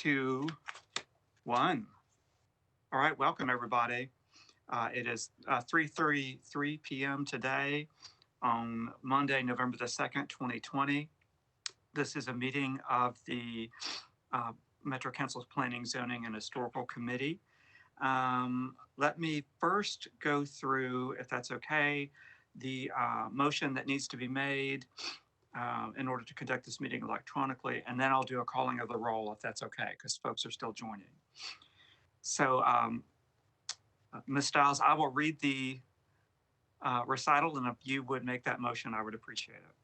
2, 1. All right, welcome everybody. It is 3:33 p.m. today on Monday, November the 2nd, 2020. This is a meeting of the Metro Council's Planning, Zoning, and Historical Committee. Let me first go through, if that's okay, the motion that needs to be made in order to conduct this meeting electronically, and then I'll do a calling of the roll if that's okay, because folks are still joining. So, Ms. Styles, I will read the recital, and if you would make that motion, I would appreciate it.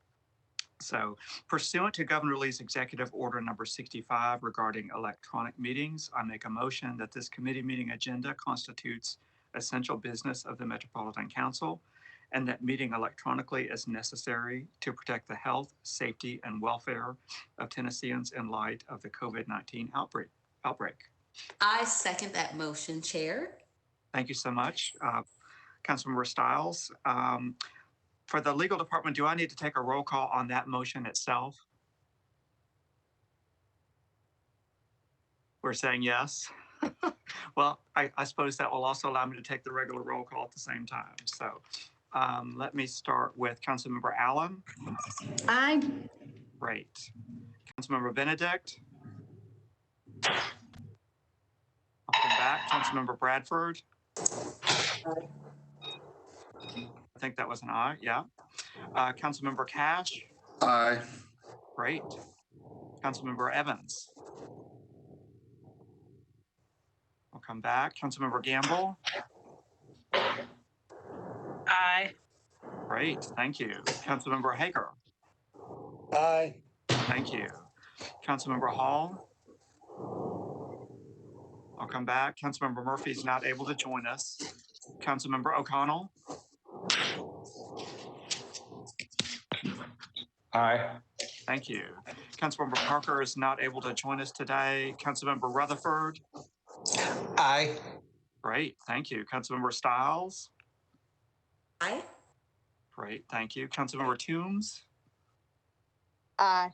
So, pursuant to Governor Lee's Executive Order number 65 regarding electronic meetings, I make a motion that this committee meeting agenda constitutes essential business of the Metropolitan Council, and that meeting electronically is necessary to protect the health, safety, and welfare of Tennesseans in light of the COVID-19 outbreak. I second that motion, Chair. Thank you so much, Councilmember Styles. For the legal department, do I need to take a roll call on that motion itself? We're saying yes. Well, I suppose that will also allow me to take the regular roll call at the same time. So let me start with Councilmember Allen. Aye. Great. Councilmember Benedict. I'll come back. Councilmember Bradford. Aye. I think that was an aye, yeah. Councilmember Cash. Aye. Great. Councilmember Evans. I'll come back. Councilmember Gamble. Aye. Great, thank you. Councilmember Hager. Aye. Thank you. Councilmember Hall. I'll come back. Councilmember Murphy is not able to join us. Councilmember O'Connell. Aye. Thank you. Councilmember Parker is not able to join us today. Councilmember Rutherford. Aye. Great, thank you. Councilmember Styles. Aye. Great, thank you. Councilmember Toombs. Aye.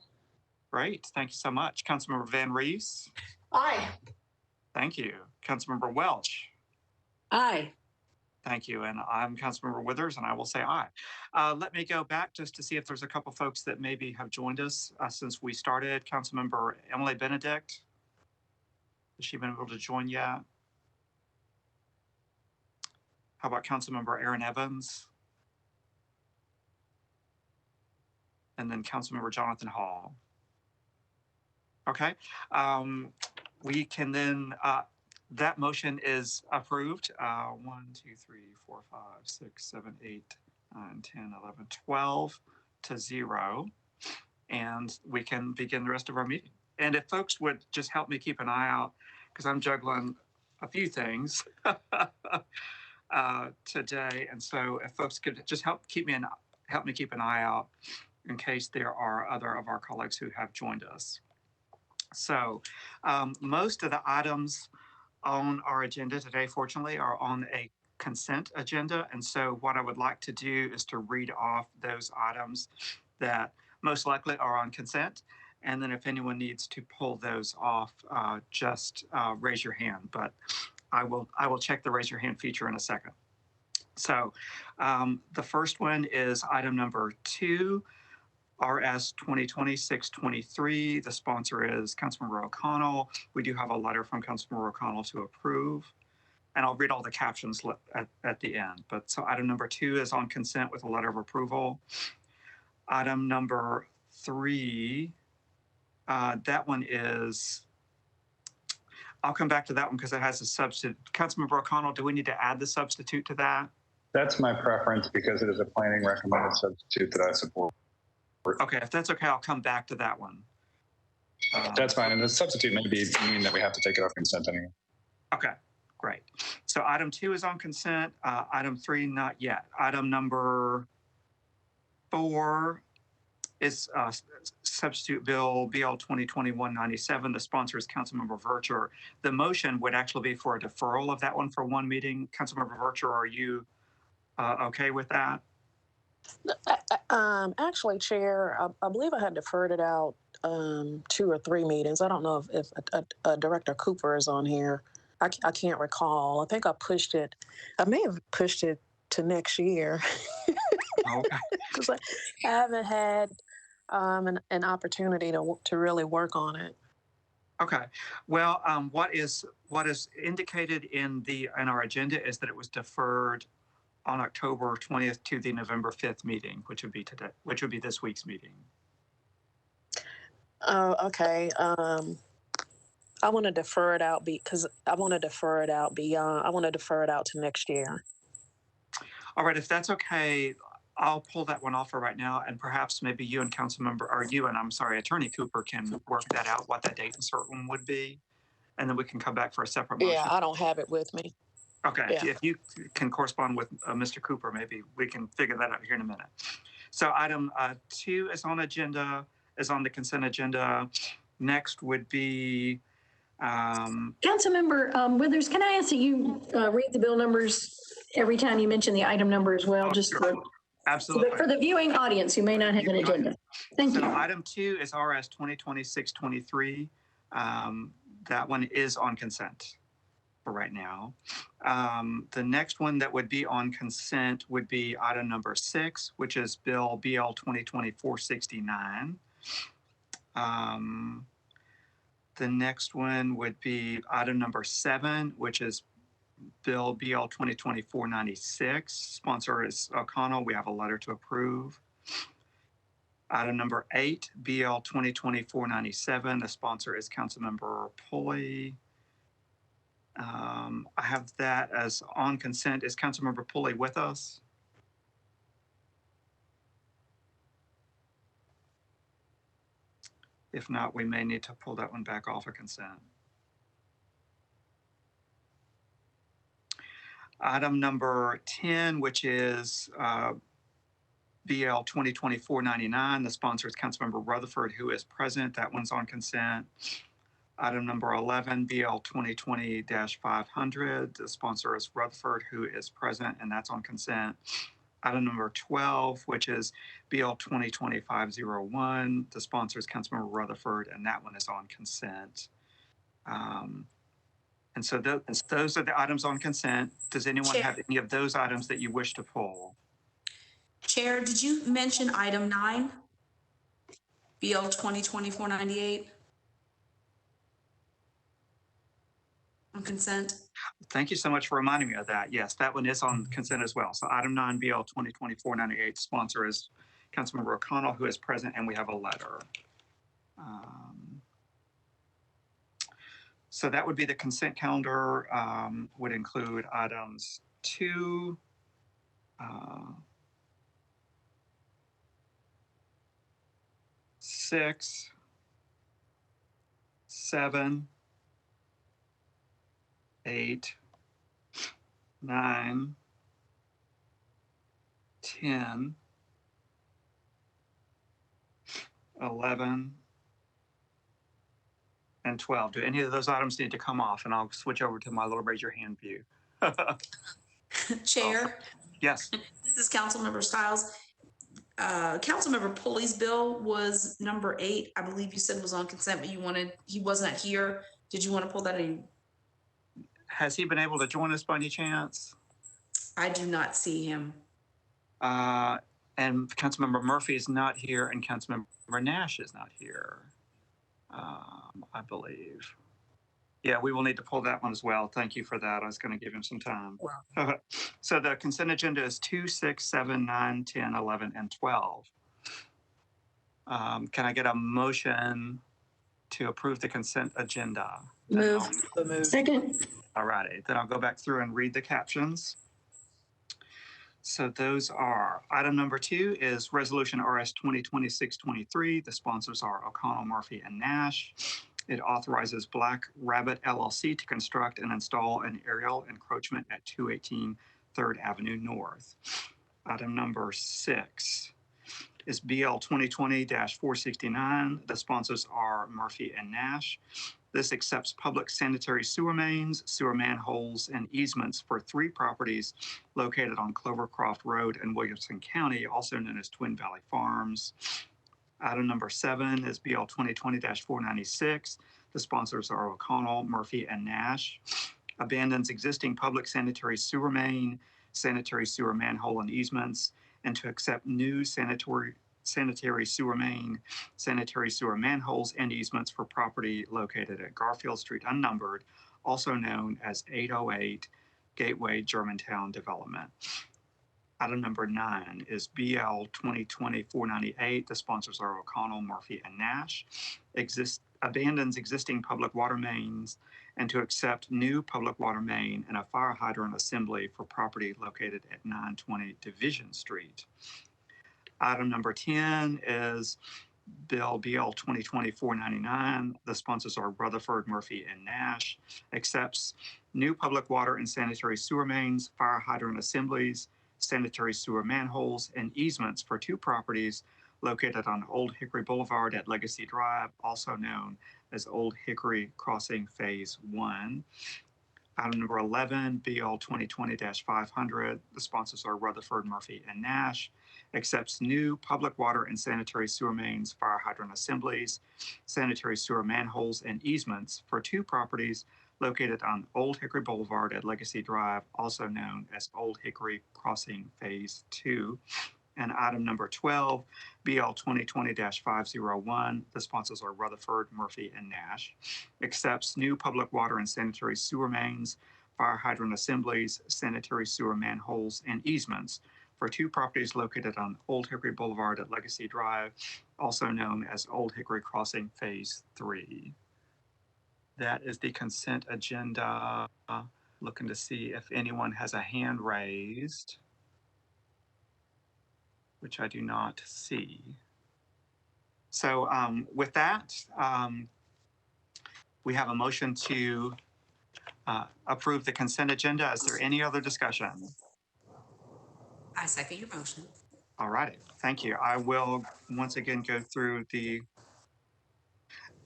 Great, thank you so much. Councilmember Van Rees. Aye. Thank you. Councilmember Welch. Aye. Thank you. And I'm Councilmember Withers, and I will say aye. Let me go back just to see if there's a couple folks that maybe have joined us since we started. Councilmember Emily Benedict. Has she been able to join yet? How about Councilmember Aaron Evans? And then Councilmember Jonathan Hall. Okay. We can then, that motion is approved. 1, 2, 3, 4, 5, 6, 7, 8, 9, 10, 11, 12 to 0. And we can begin the rest of our meeting. And if folks would just help me keep an eye out, because I'm juggling a few things today. And so if folks could just help me keep an eye out in case there are other of our colleagues who have joined us. So most of the items on our agenda today, fortunately, are on a consent agenda. And so what I would like to do is to read off those items that most likely are on consent. And then if anyone needs to pull those off, just raise your hand. But I will check the raise your hand feature in a second. So the first one is item number 2. RS 2020-623. The sponsor is Councilmember O'Connell. We do have a letter from Councilmember O'Connell to approve. And I'll read all the captions at the end. But so item number 2 is on consent with a letter of approval. Item number 3, that one is, I'll come back to that one because it has a substitute. Councilmember O'Connell, do we need to add the substitute to that? That's my preference because it is a planning recommended substitute that I support. Okay, if that's okay, I'll come back to that one. That's fine. And the substitute may mean that we have to take it off consent anyway. Okay, great. So item 2 is on consent. Item 3, not yet. Item number 4 is substitute bill BL 2020-197. The sponsor is Councilmember Vercher. The motion would actually be for a deferral of that one for one meeting. Councilmember Vercher, are you okay with that? Actually, Chair, I believe I had deferred it out 2 or 3 meetings. I don't know if Director Cooper is on here. I can't recall. I think I pushed it. I may have pushed it to next year. Okay. Because I haven't had an opportunity to really work on it. Okay. Well, what is indicated in our agenda is that it was deferred on October 20th to the November 5th meeting, which would be today, which would be this week's meeting. Oh, okay. I want to defer it out because I want to defer it out beyond. I want to defer it out to next year. All right, if that's okay, I'll pull that one off for right now, and perhaps maybe you and Attorney Cooper can work that out, what that date and certain would be, and then we can come back for a separate motion. Yeah, I don't have it with me. Okay, Yeah. if you can correspond with Mr. Cooper, maybe we can figure that out here in a minute. So item 2 is on the consent agenda. Next would be Councilmember Withers, can I ask that you read the bill numbers every time you mention the item number as well, just sure. Absolutely. for the viewing audience who may not have an agenda. Thank you. Item 2 is RS 2020-623. That one is on consent for right now. The next one that would be on consent would be item number 6, which is Bill BL 2020-469. The next one would be item number 7, which is Bill BL 2020-496. Sponsor is O'Connell. We have a letter to approve. Item number 8, BL 2020-497. The sponsor is Councilmember Pulley. I have that as on consent. Is Councilmember Pulley with us? If not, we may need to pull that one back off of consent. Item number 10, which is BL 2020-499. The sponsor is Councilmember Rutherford, who is present. That one's on consent. Item number 11, BL 2020-500. The sponsor is Rutherford, who is present, and that's on consent. Item number 12, which is BL 2020-501. The sponsor is Councilmember Rutherford, and that one is on consent. And so those are the items on consent. Does anyone have any of those items that you wish to pull? Chair, did you mention item 9? BL 2020-498? On consent? Thank you so much for reminding me of that. Yes, that one is on consent as well. So item 9, BL 2020-498, sponsor is Councilmember O'Connell, who is present, and we have a letter. So that would be the consent calendar, would include items 2, 6, 7, 8, 9, 10, 11, and 12. Do any of those items need to come off? And I'll switch over to my little raise your hand view. Chair? Yes. This is Councilmember Styles. Councilmember Pulley's bill was number 8. I believe you said was on consent, but he wasn't here. Did you want to pull that in? Has he been able to join us by any chance? I do not see him. And Councilmember Murphy is not here, and Councilmember Nash is not here, I believe. Yeah, we will need to pull that one as well. Thank you for that. I was going to give him some time. Wow. So the consent agenda is 2, 6, 7, 9, 10, 11, and 12. Can I get a motion to approve the consent agenda? Move. Second. All righty, then I'll go back through and read the captions. So those are, item number 2 is Resolution RS 2020-623. The sponsors are O'Connell, Murphy, and Nash. It authorizes Black Rabbit LLC to construct and install an aerial encroachment at 218 3rd Avenue North. Item number 6 is BL 2020-469. The sponsors are Murphy and Nash. This accepts public sanitary sewer mains, sewer manholes, and easements for 3 properties located on Clovercroft Road in Williamson County, also known as Twin Valley Farms. Item number 7 is BL 2020-496. The sponsors are O'Connell, Murphy, and Nash. Abandons existing public sanitary sewer main, sanitary sewer manhole and easements, and to accept new sanitary sewer main, sanitary sewer manholes and easements for property located at Garfield Street Unnumbered, also known as 808 Gateway Germantown Development. Item number 9 is BL 2020-498. The sponsors are O'Connell, Murphy, and Nash. Abandons existing public water mains and to accept new public water main and a fire hydrant assembly for property located at 920 Division Street. Item number 10 is Bill BL 2020-499. The sponsors are Rutherford, Murphy, and Nash. Accepts new public water and sanitary sewer mains, fire hydrant assemblies, sanitary sewer manholes, and easements for 2 properties located on Old Hickory Boulevard at Legacy Drive, also known as Old Hickory Crossing Phase 1. Item number 11, BL 2020-500. The sponsors are Rutherford, Murphy, and Nash. Accepts new public water and sanitary sewer mains, fire hydrant assemblies, sanitary sewer manholes, and easements for 2 properties located on Old Hickory Boulevard at Legacy Drive, also known as Old Hickory Crossing Phase 2. And item number 12, BL 2020-501. The sponsors are Rutherford, Murphy, and Nash. Accepts new public water and sanitary sewer mains, fire hydrant assemblies, sanitary sewer manholes, and easements for 2 properties located on Old Hickory Boulevard at Legacy Drive, also known as Old Hickory Crossing Phase 3. That is the consent agenda. Looking to see if anyone has a hand raised, which I do not see. So with that, we have a motion to approve the consent agenda. Is there any other discussion? I second your motion. All righty, thank you. I will once again go through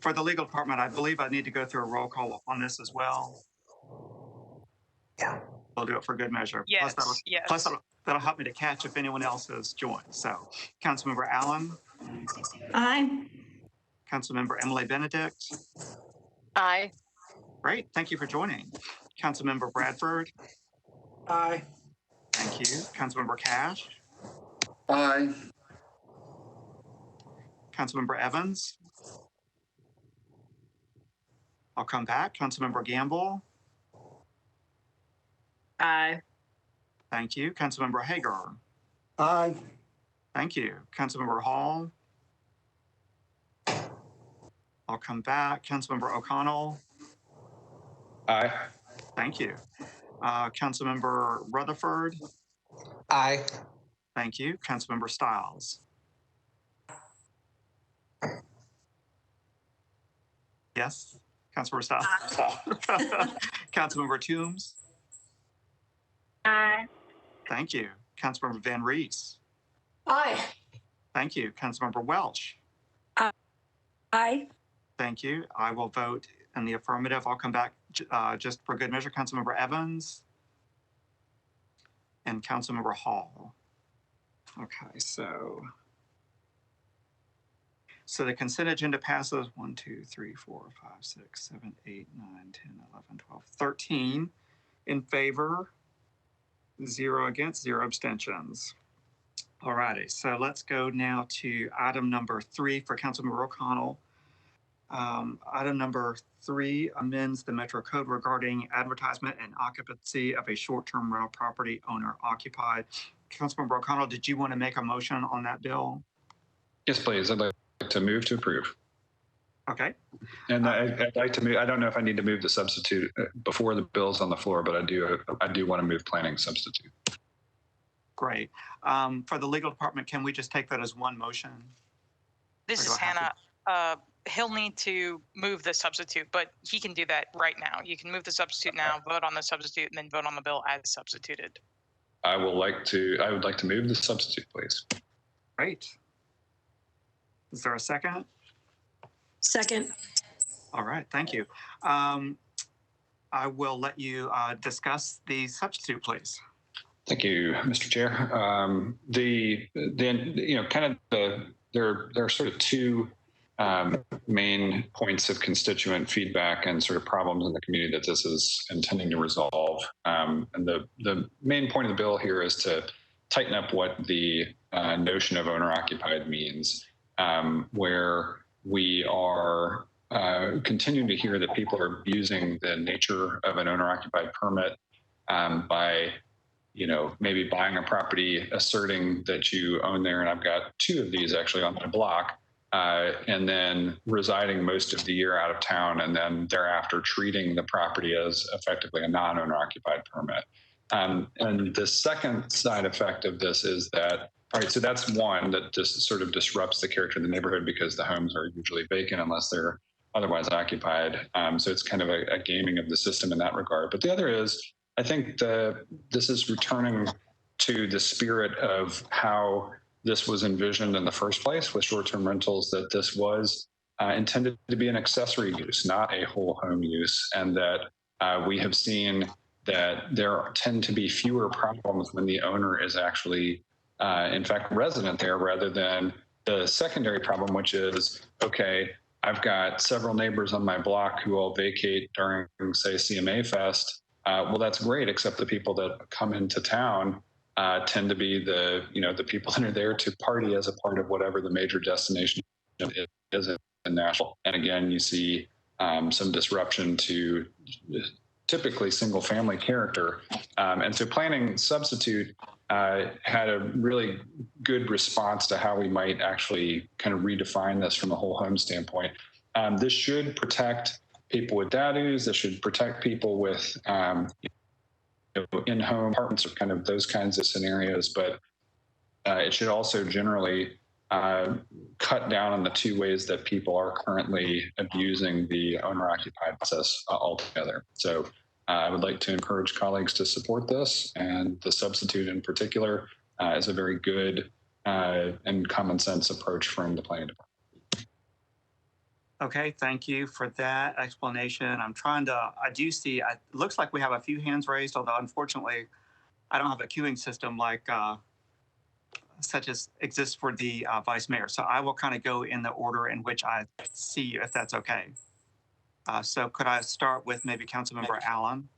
for the legal department, I believe I need to go through a roll call on this as well. Yeah. We'll do it for good measure. Yes, Plus that'll help me to catch if anyone else has joined. So, Councilmember Allen. Aye. Councilmember Emily Benedict. Aye. Great, thank you for joining. Councilmember Bradford. Aye. Thank you. Councilmember Cash. Aye. Councilmember Evans. I'll come back. Councilmember Gamble. Aye. Thank you. Councilmember Hager. Aye. Thank you. Councilmember Hall. I'll come back. Councilmember O'Connell. Aye. Thank you. Councilmember Rutherford. Aye. Thank you. Councilmember Styles. Yes. Councilmember Styles. Councilmember Toombs. Aye. Thank you. Councilmember Van Rees. Aye. Thank you. Councilmember Welch. Aye. Thank you. I will vote in the affirmative. I'll come back just for good measure. Councilmember Evans and Councilmember Hall. Okay, so the consent agenda passes 1, 2, 3, 4, 5, 6, 7, 8, 9, 10, 11, 12, 13 in favor, 0 against, 0 abstentions. All righty, so let's go now to item number 3 for Councilmember O'Connell. Item number 3 amends the Metro Code regarding advertisement and occupancy of a short-term rental property owner occupied. Councilmember O'Connell, did you want to make a motion on that bill? Yes, please. I'd like to move to approve. Okay. And I'd like to move. I don't know if I need to move the substitute before the bill's on the floor, but I do want to move planning substitute. Great. For the legal department, can we just take that as one motion? This is Hannah. He'll need to move the substitute, but he can do that right now. You can move the substitute now, vote on the substitute, and then vote on the bill as substituted. I would like to move the substitute, please. Great. Is there a second? Second. All right, thank you. I will let you discuss the substitute, please. Thank you, Mr. Chair. The there are sort of two main points of constituent feedback and sort of problems in the community that this is intending to resolve. And the main point of the bill here is to tighten up what the notion of owner-occupied means, where we are continuing to hear that people are abusing the nature of an owner-occupied permit by, maybe buying a property, asserting that you own there, and I've got 2 of these actually on my block, and then residing most of the year out of town, and then thereafter treating the property as effectively a non-owner occupied permit. And the second side effect of this is that, all right, so that's one that just sort of disrupts the character of the neighborhood because the homes are usually vacant unless they're otherwise occupied. So it's kind of a gaming of the system in that regard. But the other is, I think this is returning to the spirit of how this was envisioned in the first place with short-term rentals, that this was intended to be an accessory use, not a whole home use, and that we have seen that there tend to be fewer problems when the owner is actually, in fact, resident there, rather than the secondary problem, which is, okay, I've got several neighbors on my block who all vacate during, say, CMA Fest. Well, that's great, except the people that come into town tend to be the people that are there to party as a part of whatever the major destination is in Nashville. And again, you see some disruption to typically single family character. And so planning substitute had a really good response to how we might actually kind of redefine this from a whole home standpoint. This should protect people with dadus. This should protect people with in-home apartments or kind of those kinds of scenarios, but it should also generally cut down on the 2 ways that people are currently abusing the owner-occupied process altogether. So I would like to encourage colleagues to support this, and the substitute in particular is a very good and common sense approach from the planning department. Okay, thank you for that explanation. I do see, it looks like we have a few hands raised, although unfortunately, I don't have a queuing system like such as exists for the vice mayor. So I will kind of go in the order in which I see you, if that's okay. So could I start with maybe Councilmember Allen?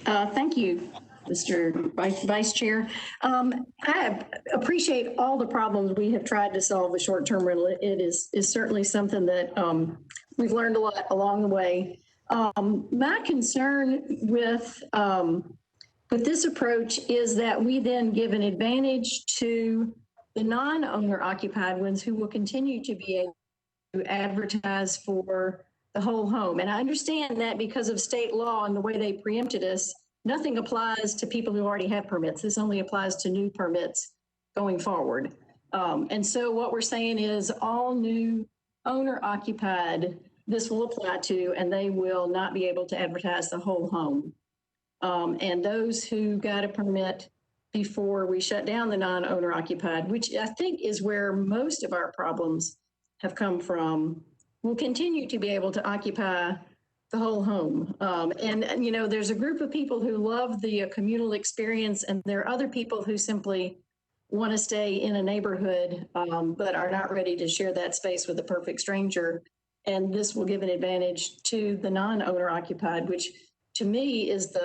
Thank you, Mr. Vice Chair. I appreciate all the problems we have tried to solve with short-term rental. It is certainly something that we've learned a lot along the way. My concern with this approach is that we then give an advantage to the non-owner occupied ones who will continue to be able to advertise for the whole home. And I understand that because of state law and the way they preempted us, nothing applies to people who already have permits. This only applies to new permits going forward. And so what we're saying is all new owner occupied, this will apply to, and they will not be able to advertise the whole home. And those who got a permit before we shut down the non-owner occupied, which I think is where most of our problems have come from, will continue to be able to occupy the whole home. And there's a group of people who love the communal experience, and there are other people who simply want to stay in a neighborhood, but are not ready to share that space with a perfect stranger. And this will give an advantage to the non-owner occupied, which to me is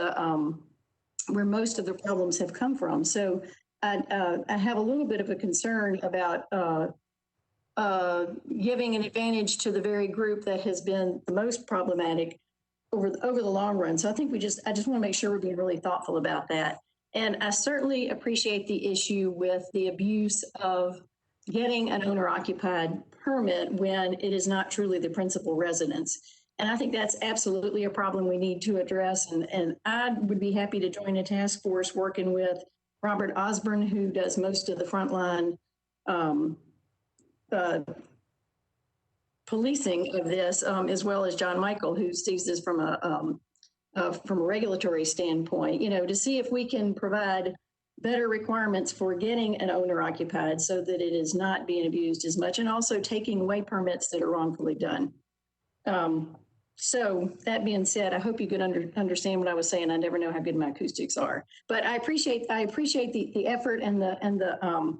where most of the problems have come from. So I have a little bit of a concern about giving an advantage to the very group that has been the most problematic over the long run. So I think I just want to make sure we're being really thoughtful about that. And I certainly appreciate the issue with the abuse of getting an owner occupied permit when it is not truly the principal residence. And I think that's absolutely a problem we need to address. And I would be happy to join a task force working with Robert Osborne, who does most of the frontline policing of this, as well as John Michael, who sees this from a regulatory standpoint, to see if we can provide better requirements for getting an owner occupied so that it is not being abused as much, and also taking away permits that are wrongfully done. So that being said, I hope you could understand what I was saying. I never know how good my acoustics are, but I appreciate the effort and the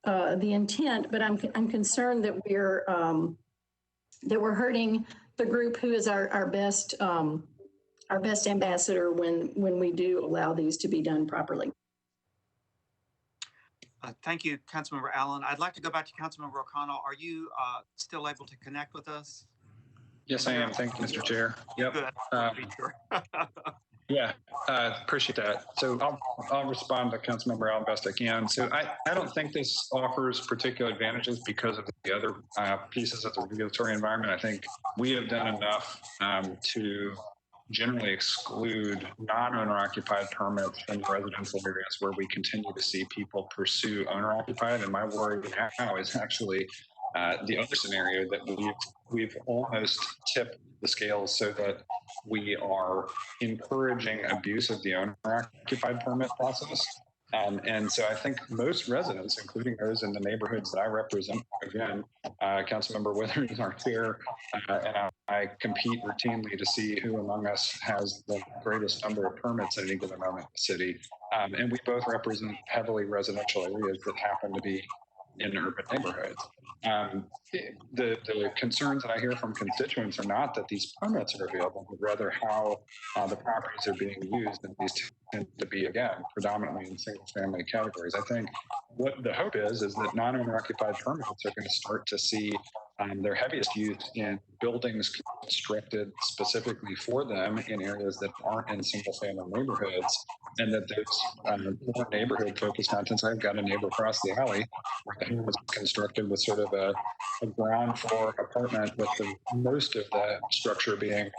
the intent, but I'm concerned that we're hurting the group who is our best ambassador when we do allow these to be done properly. Thank you, Councilmember Allen. I'd like to go back to Councilmember O'Connell. Are you still able to connect with us? Yes, I am. Thank you, Mr. Chair. Yep. Good. Yeah, appreciate that. So I'll respond to Councilmember Allen best I can. So I don't think this offers particular advantages because of the other pieces of the regulatory environment. I think we have done enough to generally exclude non-owner occupied permits from residential areas where we continue to see people pursue owner occupied. And my worry now is actually the other scenario that we've almost tipped the scales so that we are encouraging abuse of the owner occupied permit process. And so I think most residents, including those in the neighborhoods that I represent, again, Councilmember Withers, our chair, and I compete routinely to see who among us has the greatest number of permits at any given moment in the city. And we both represent heavily residential areas that happen to be in urban neighborhoods. The concerns that I hear from constituents are not that these permits are available, but rather how the properties are being used, and these tend to be, again, predominantly in single family categories. I think what the hope is that non-owner occupied permits are going to start to see their heaviest use in buildings constructed specifically for them in areas that aren't in single family neighborhoods, and that those more neighborhood focused contents. I've got a neighbor across the alley where the home was constructed with sort of a ground floor apartment with most of the structure being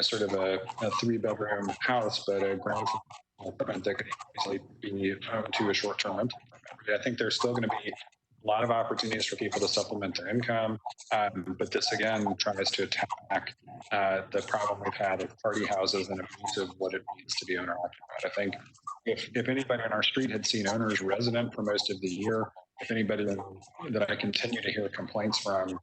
sort of a 3-bedroom house, but a ground floor apartment that could easily be home to a short-term rental. I think there's still going to be a lot of opportunities for people to supplement their income, but this again tries to attack the problem we've had of party houses and abuse of what it means to be owner occupied. I think if anybody on our street had seen owners resident for most of the year, if anybody that I continue to hear complaints from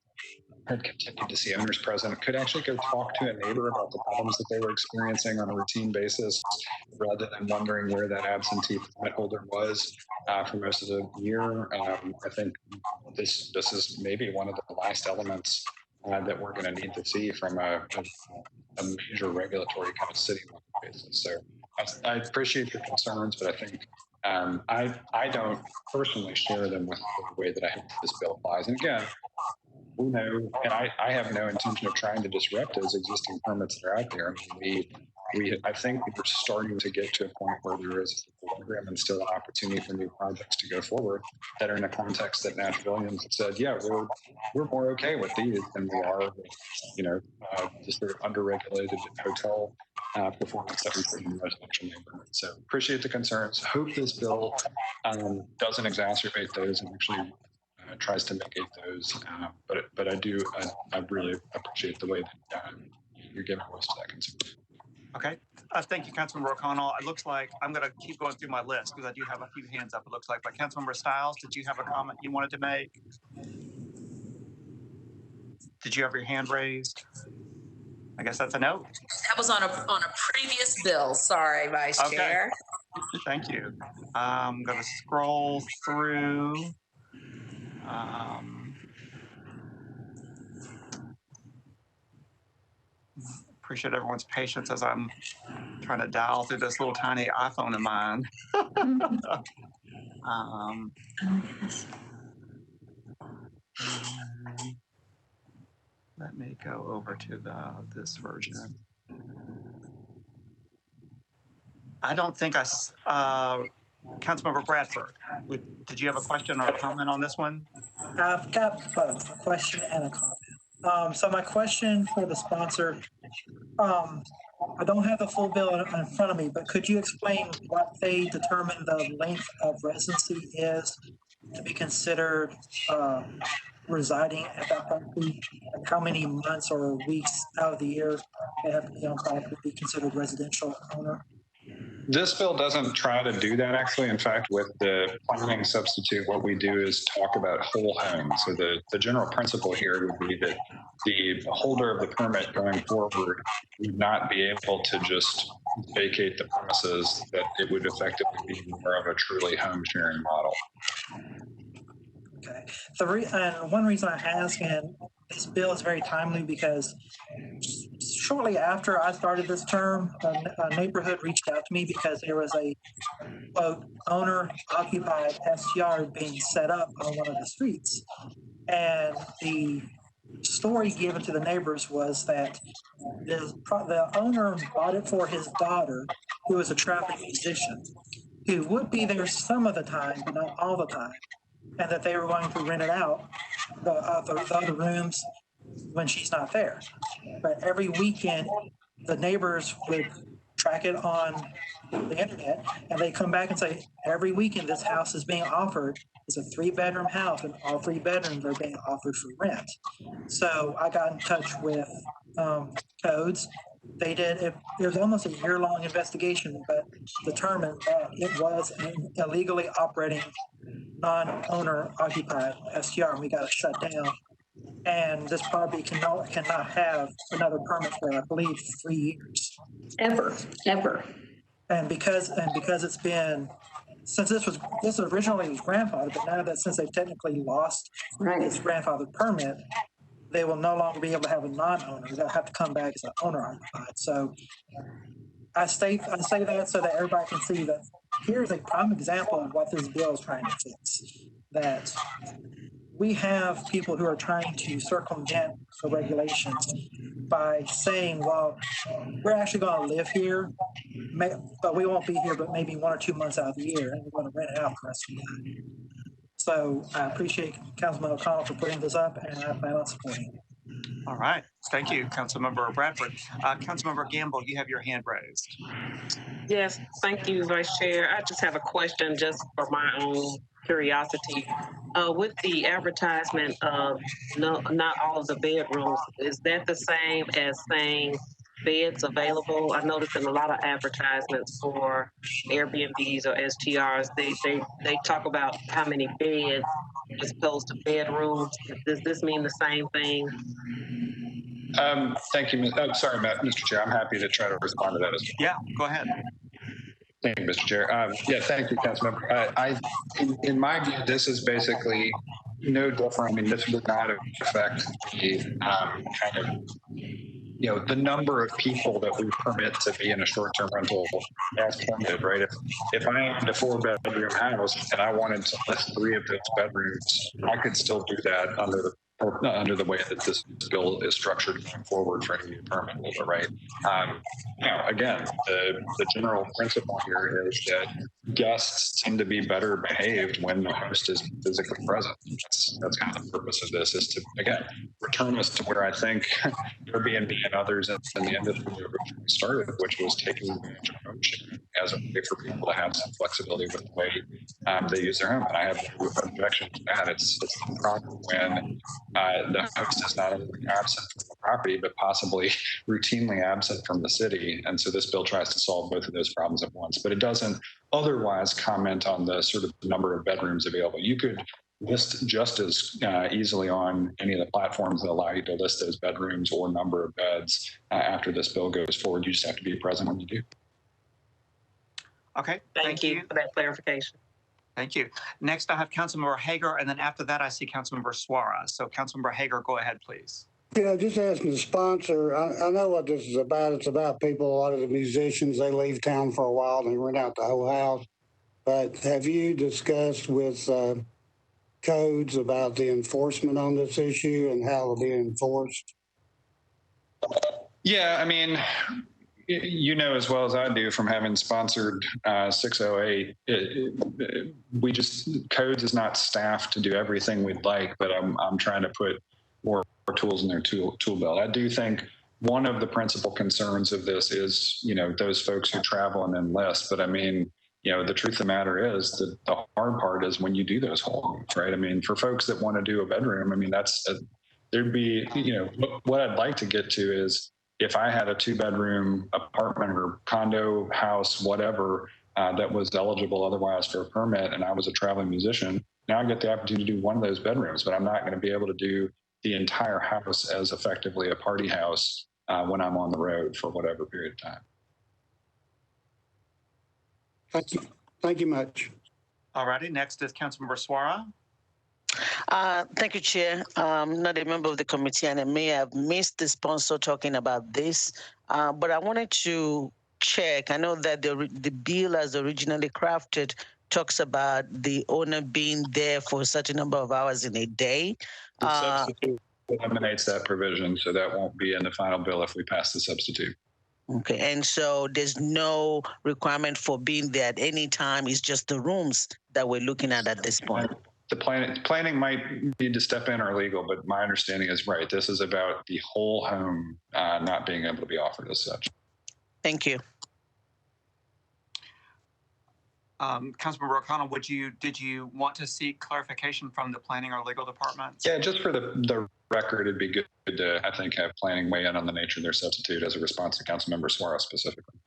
had continued to see owners present, could actually go talk to a neighbor about the problems that they were experiencing on a routine basis, rather than wondering where that absentee permit holder was for most of the year. I think this is maybe one of the last elements that we're going to need to see from a major regulatory kind of city basis. So I appreciate your concerns, but I think I don't personally share them with the way that I hope this bill applies. And again, we know, and I have no intention of trying to disrupt those existing permits that are out there. I mean, I think we're starting to get to a point where there is a program and still an opportunity for new projects to go forward that are in a context that Nashvilleians have said, yeah, we're more okay with these than we are with, just sort of underregulated hotel performance that we see in residential neighborhoods. So appreciate the concerns. Hope this bill doesn't exacerbate those and actually tries to mitigate those, but I really appreciate the way that you're giving voice to that concern. Okay, thank you, Councilmember O'Connell. It looks like I'm going to keep going through my list because I do have a few hands up. It looks like, but Councilmember Styles, did you have a comment you wanted to make? Did you have your hand raised? I guess that's a no. That was on a previous bill. Sorry, Vice Chair. Thank you. I'm going to scroll through. Appreciate everyone's patience as I'm trying to dial through this little tiny iPhone of mine. Let me go over to this version. I don't think Councilmember Bradford, did you have a question or a comment on this one? I've got both a question and a comment. So my question for the sponsor, I don't have the full bill in front of me, but could you explain what they determine the length of residency is to be considered residing at that property? Like how many months or weeks out of the year they have to be on property to be considered residential owner? This bill doesn't try to do that, actually. In fact, with the planning substitute, what we do is talk about whole homes. So the general principle here would be that the holder of the permit going forward would not be able to just vacate the premises, that it would effectively be more of a truly home sharing model. Okay. And one reason I ask, and this bill is very timely because shortly after I started this term, a neighborhood reached out to me because there was a quote owner-occupied STR being set up on one of the streets, and the story given to the neighbors was that the owner bought it for his daughter, who is a traveling musician, who would be there some of the time, but not all the time, and that they were going to rent it out, the other rooms, when she's not there. But every weekend, the neighbors would track it on the internet, and they come back and say, every weekend this house is being offered. It's a 3-bedroom house, and all 3 bedrooms are being offered for rent. So I got in touch with codes. They did, it was almost a year-long investigation, but determined that it was an illegally operating non-owner occupied STR, and we got it shut down. And this property cannot have another permit for, I believe, 3 years. Ever. And because it's been, since this originally was grandfathered, but now that since they've technically lost its grandfather permit, they will no longer be able to have a non-owner. They'll have to come back as an owner occupied. So I say that so that everybody can see that here's a prime example of what this bill is trying to fix. That we have people who are trying to circumvent the regulations by saying, well, we're actually going to live here, but we won't be here but maybe 1 or 2 months out of the year, and we're going to rent it out the rest of the time. So I appreciate Councilman O'Connell for putting this up, and I plan on supporting it. All right. Thank you, Councilmember Bradford. Councilmember Gamble, you have your hand raised. Yes, thank you, Vice Chair. I just have a question just for my own curiosity. With the advertisement of not all of the bedrooms, is that the same as saying beds available? I noticed in a lot of advertisements for Airbnbs or STRs, they talk about how many beds as opposed to bedrooms. Does this mean the same thing? Thank you. Sorry, Mr. Chair. I'm happy to try to respond to that as well. Yeah, go ahead. Thank you, Mr. Chair. Yeah, thank you, Councilmember. In my view, this is basically no different. I mean, this would not affect the kind of, the number of people that we permit to be in a short-term rental as permitted, right? If I owned a 4-bedroom house and I wanted to list 3 of those bedrooms, I could still do that under the way that this bill is structured going forward for any new permit holder, right? Again, the general principle here is that guests seem to be better behaved when the host is physically present. That's kind of the purpose of this, is to, again, return us to where I think Airbnb and others in the industry originally started, which was taking advantage of ownership as a way for people to have some flexibility with the way they use their home. And I have no objection to that. It's the problem when the host is not only absent from the property, but possibly routinely absent from the city. And so this bill tries to solve both of those problems at once, but it doesn't otherwise comment on the sort of number of bedrooms available. You could list just as easily on any of the platforms that allow you to list those bedrooms or number of beds after this bill goes forward. You just have to be present when you do. Okay. Thank you for that clarification. Thank you. Next, I have Councilmember Hager, and then after that, I see Councilmember Suarez. So Councilmember Hager, go ahead, please. Just asking the sponsor, I know what this is about. It's about people, a lot of the musicians, they leave town for a while and they rent out the whole house. But have you discussed with codes about the enforcement on this issue and how it'll be enforced? Yeah, I mean, as well as I do from having sponsored 608, codes is not staffed to do everything we'd like, but I'm trying to put more tools in their tool belt. I do think one of the principal concerns of this is, those folks who travel and enlist. But I mean, the truth of the matter is that the hard part is when you do those whole homes, right? I mean, for folks that want to do a bedroom, I mean, there'd be, what I'd like to get to is if I had a 2-bedroom apartment or condo, house, whatever, that was eligible otherwise for a permit, and I was a traveling musician, now I get the opportunity to do one of those bedrooms, but I'm not going to be able to do the entire house as effectively a party house when I'm on the road for whatever period of time. Thank you. Thank you much. All righty. Next is Councilmember Suarez. Thank you, Chair. Not a member of the committee, and I may have missed the sponsor talking about this, but I wanted to check. I know that the bill, as originally crafted, talks about the owner being there for a certain number of hours in a day. The substitute eliminates that provision, so that won't be in the final bill if we pass the substitute. Okay, and so there's no requirement for being there at any time. It's just the rooms that we're looking at this point. The planning might need to step in or legal, but my understanding is right. This is about the whole home not being able to be offered as such. Thank you. Councilmember O'Connell, did you want to seek clarification from the planning or legal department? Yeah, just for the record, it'd be good to, I think, have planning weigh in on the nature of their substitute as a response to Councilmember Suarez specifically.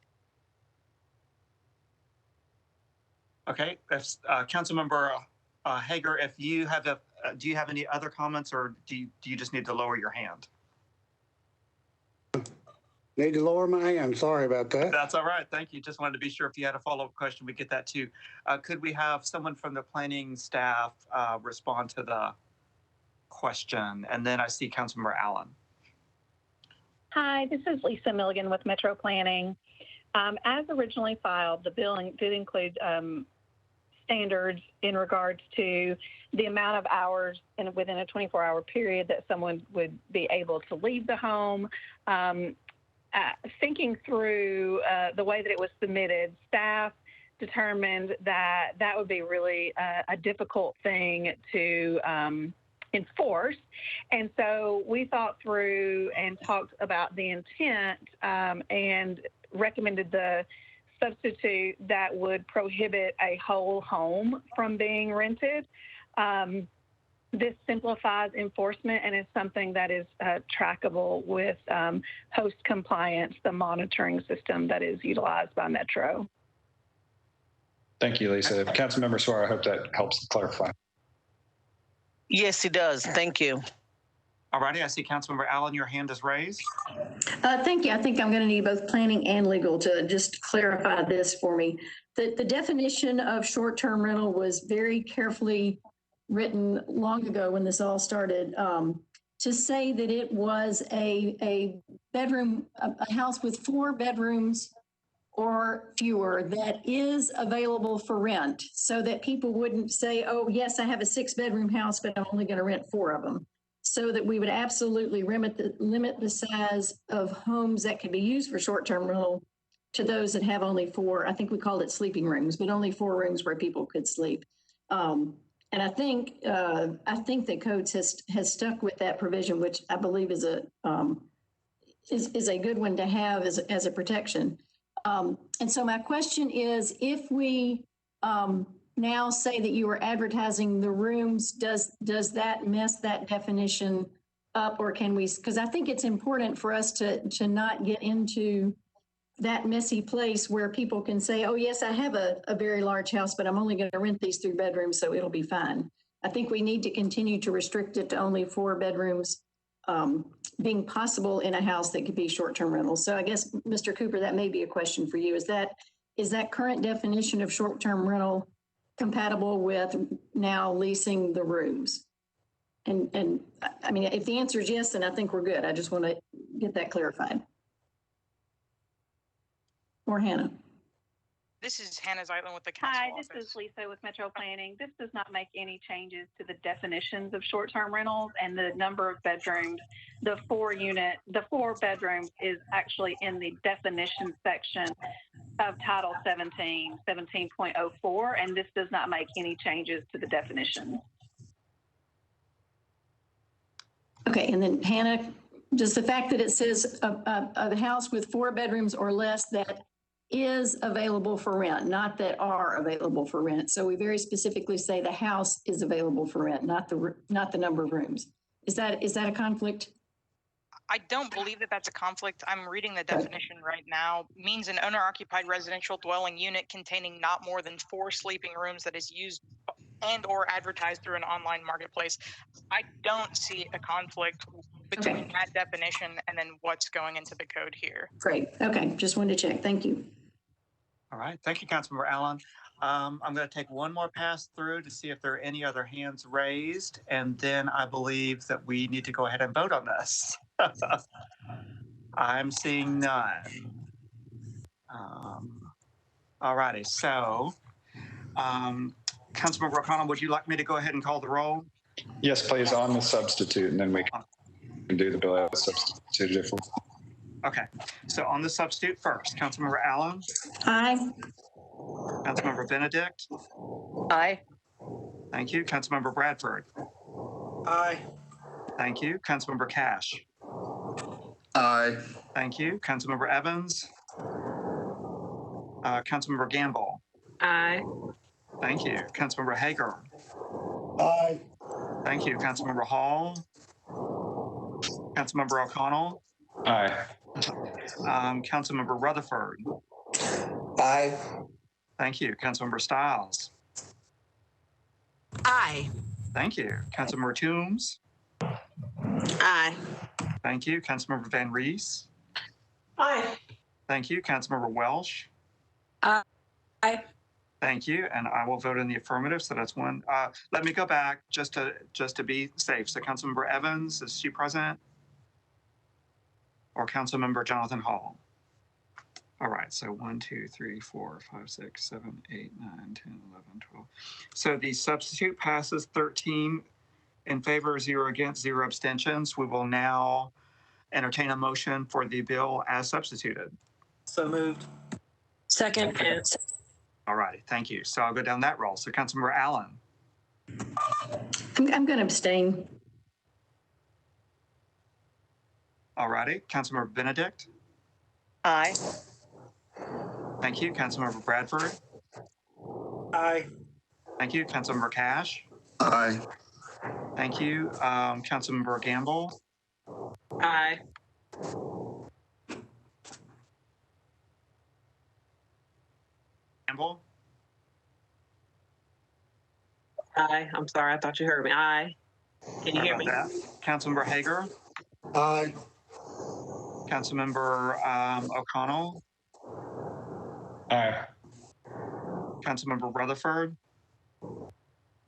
Okay, if, Councilmember Hager, if you have do you have any other comments, or do you just need to lower your hand? Need to lower my hand. Sorry about that. That's all right. Thank you. Just wanted to be sure if you had a follow-up question, we get that too. Could we have someone from the planning staff respond to the question? And then I see Councilmember Allen. Hi, this is Lisa Milligan with Metro Planning. As originally filed, the bill did include standards in regards to the amount of hours within a 24-hour period that someone would be able to leave the home. Thinking through the way that it was submitted, staff determined that that would be really a difficult thing to enforce. And so we thought through and talked about the intent and recommended the substitute that would prohibit a whole home from being rented. This simplifies enforcement and is something that is trackable with host compliance, the monitoring system that is utilized by Metro. Thank you, Lisa. Councilmember Suarez, I hope that helps clarify. Yes, it does. Thank you. All righty, I see Councilmember Allen, your hand is raised. Thank you. I think I'm going to need both planning and legal to just clarify this for me. The definition of short-term rental was very carefully written long ago when this all started, to say that it was a bedroom, a house with 4 bedrooms or fewer that is available for rent, so that people wouldn't say, oh, yes, I have a 6-bedroom house, but I'm only going to rent 4 of them. So that we would absolutely limit the size of homes that can be used for short-term rental to those that have only 4, I think we called it sleeping rooms, but only 4 rooms where people could sleep. And I think the codes has stuck with that provision, which I believe is a good one to have as a protection. And so my question is, if we now say that you are advertising the rooms, does that mess that definition up, or can we? Because I think it's important for us to not get into that messy place where people can say, oh, yes, I have a very large house, but I'm only going to rent these 3 bedrooms, so it'll be fine. I think we need to continue to restrict it to only 4 bedrooms being possible in a house that could be short-term rentals. So I guess, Mr. Cooper, that may be a question for you. Is that current definition of short-term rental compatible with now leasing the rooms? And I mean, if the answer is yes, then I think we're good. I just want to get that clarified. Or Hannah. This is Hannah Zeitlin with the council office. This is Lisa with Metro Planning. This does not make any changes to the definitions of short-term rentals and the number of bedrooms. The 4 bedrooms is actually in the definition section of Title 17.04, and this does not make any changes to the definition. Okay, and then Hannah, just the fact that it says a house with 4 bedrooms or less that is available for rent, not that are available for rent. So we very specifically say the house is available for rent, not the number of rooms. Is that a conflict? I don't believe that that's a conflict. I'm reading the definition right now. Means an owner-occupied residential dwelling unit containing not more than 4 sleeping rooms that is used and or advertised through an online marketplace. I don't see a conflict between that definition and then what's going into the code here. Great. Okay. Just wanted to check. Thank you. All right. Thank you, Councilmember Allen. I'm going to take one more pass through to see if there are any other hands raised, and then I believe that we need to go ahead and vote on this. I'm seeing none. All righty, so Councilmember O'Connell, would you like me to go ahead and call the roll? Yes, please, on the substitute, and then we can do the bill as substituted. Okay, so on the substitute first, Councilmember Allen, Aye. Councilmember Benedict, Aye. thank you. Councilmember Bradford, Aye. thank you. Councilmember Cash, Aye. thank you. Councilmember Evans, Councilmember Gamble, Aye. thank you. Councilmember Hager, Aye. thank you. Councilmember Hall, Councilmember O'Connell, Aye. Councilmember Rutherford, Aye. thank you. Councilmember Styles, Aye. thank you. Councilmember Toombs, Aye. thank you. Councilmember Van Rees, Aye. thank you. Councilmember Welsh, Aye. thank you. And I will vote in the affirmative. So that's one. Let me go back just to be safe. So Councilmember Evans, is she present? Or Councilmember Jonathan Hall? All right, so 1, 2, 3, 4, 5, 6, 7, 8, 9, 10, 11, 12. So the substitute passes 13 in favor, 0 against, 0 abstentions. We will now entertain a motion for the bill as substituted. So moved. Second. All righty, thank you. So I'll go down that roll. So Councilmember Allen, I'm going to abstain. all righty. Councilmember Benedict, Aye. thank you. Councilmember Bradford, Aye. thank you. Councilmember Cash, Aye. thank you. Councilmember Gamble, Aye. Gamble, Aye. I'm sorry. I thought you heard me. Aye. Can you hear me? that. Councilmember Hager, Aye. Councilmember O'Connell, Aye. Councilmember Rutherford,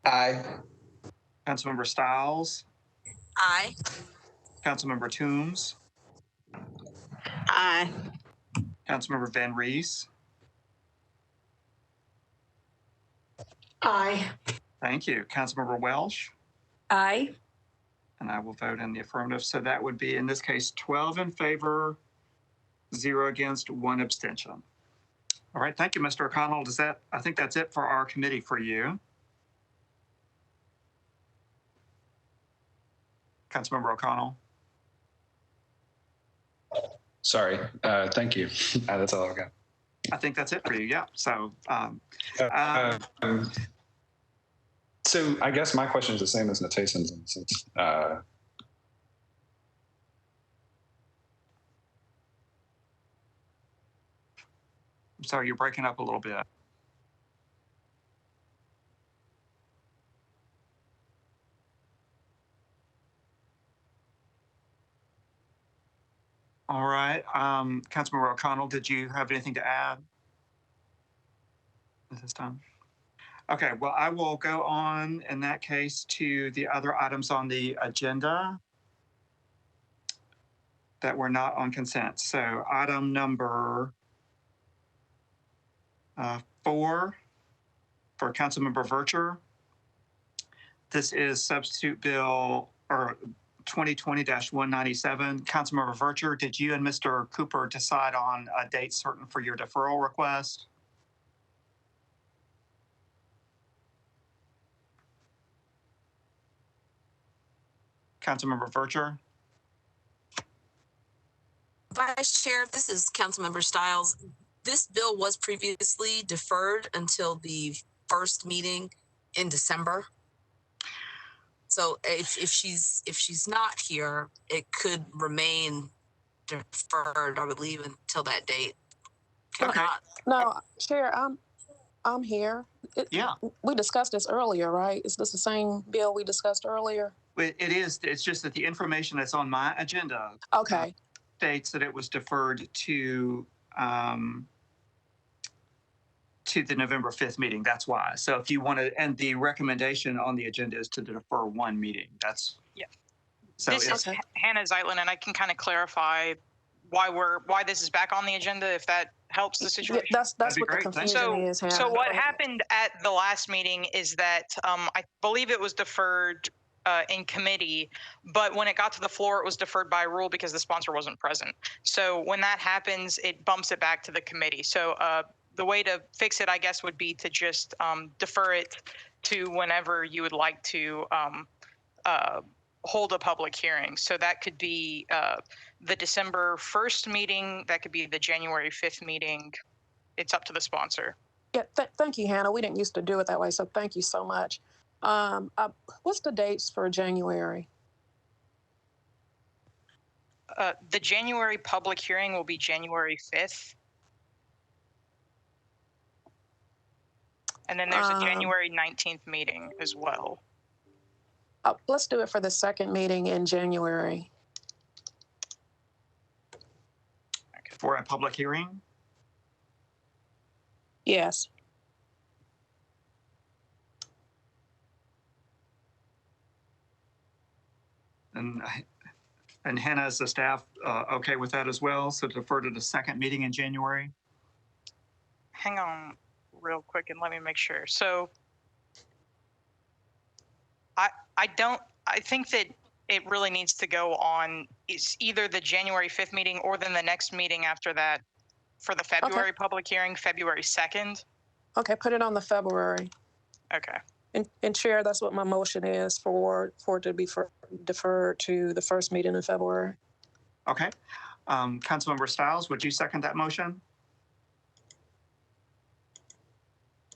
Aye. Councilmember Styles, Aye. Councilmember Toombs, Aye. Councilmember Van Rees, Aye. thank you. Councilmember Welsh, Aye. and I will vote in the affirmative. So that would be, in this case, 12 in favor, 0 against, 1 abstention. All right, thank you, Mr. O'Connell. I think that's it for our committee for you. Councilmember O'Connell. Sorry. Thank you. That's all I've got. I think that's it for you. Yeah. So, So I guess my question is the same as Natason's. Since I'm sorry, you're breaking up a little bit. All right. Councilmember O'Connell, did you have anything to add at this time? Okay, well, I will go on in that case to the other items on the agenda that were not on consent. So item number 4 for Councilmember Vercher. This is substitute bill or 2020-197. Councilmember Vercher, did you and Mr. Cooper decide on a date certain for your deferral request? Councilmember Vercher? Vice Chair, this is Councilmember Styles. This bill was previously deferred until the first meeting in December. So if she's not here, it could remain deferred, I believe, until that date. Okay. No, Chair, I'm here. Yeah. We discussed this earlier, right? Is this the same bill we discussed earlier? It is. It's just that the information that's on my agenda Okay. States that it was deferred to to the November 5th meeting. That's why. So if you want to, and the recommendation on the agenda is to defer one meeting. That's, Yeah. so This is Hannah Zeitlin, and I can kind of clarify why this is back on the agenda, if that helps the situation. Yeah, that's be what the great. Thank confusion So, is, Hannah. so what happened at the last meeting is that I believe it was deferred in committee, but when it got to the floor, it was deferred by rule because the sponsor wasn't present. So when that happens, it bumps it back to the committee. So the way to fix it, I guess, would be to just defer it to whenever you would like to hold a public hearing. So that could be the December 1st meeting. That could be the January 5th meeting. It's up to the sponsor. Yeah, thank you, Hannah. We didn't used to do it that way, so thank you so much. What's the dates for January? The January public hearing will be January 5th. And then there's a January 19th meeting as well. Let's do it for the second meeting in January. for a public hearing. Yes. And Hannah, is the staff okay with that as well? So defer to the second meeting in January? Hang on real quick and let me make sure. So I think that it really needs to go on is either the January 5th meeting or then the next meeting after that for the February public hearing, February 2nd. Okay, put it on the February. Okay. And Chair, that's what my motion is for it to be deferred to the first meeting in February. Okay. Councilmember Styles, would you second that motion?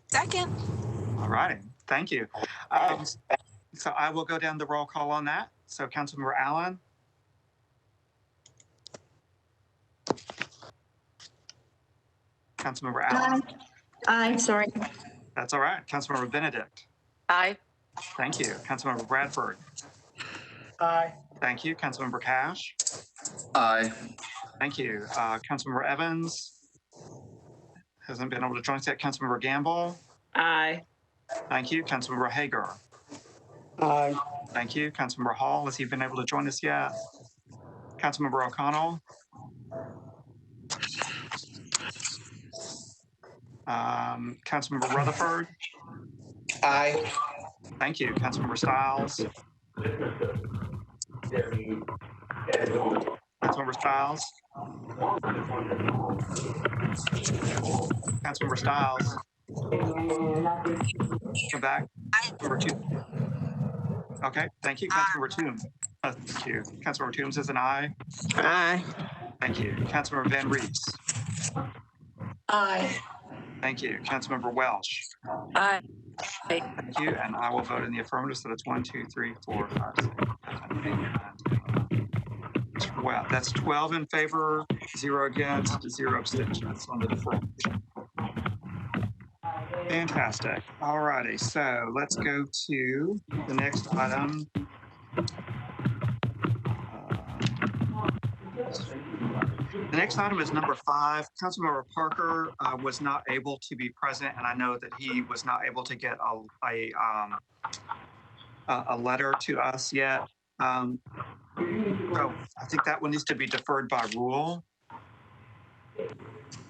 Second. All righty. Thank you. So I will go down the roll call on that. So Councilmember Allen. Councilmember Allen. Aye, sorry. That's all right. Councilmember Benedict. Aye. Thank you. Councilmember Bradford. Aye. Thank you. Councilmember Cash. Aye. Thank you. Councilmember Evans hasn't been able to join us yet. Councilmember Gamble. Aye. Thank you. Councilmember Hager. Aye. Thank you. Councilmember Hall, has he been able to join us yet? Councilmember O'Connell. Councilmember Rutherford. Aye. Thank you. Councilmember Styles. Councilmember Styles. Councilmember Styles. Come back. Number 2. Okay. Thank you. Councilmember Toombs. Thank you. Councilmember Toombs is an aye. Aye. Thank you. Councilmember Van Rees. Aye. Thank you. Councilmember Welsh. Aye. Thank you. And I will vote in the affirmative. So that's 1, 2, 3, 4, 5, 6, 7, 8, 9, 10. Well, that's 12 in favor, 0 against, 0 abstentions on the deferral. Fantastic. All righty. So let's go to the next item. The next item is number 5. Councilmember Parker was not able to be present, and I know that he was not able to get a letter to us yet. So I think that one needs to be deferred by rule.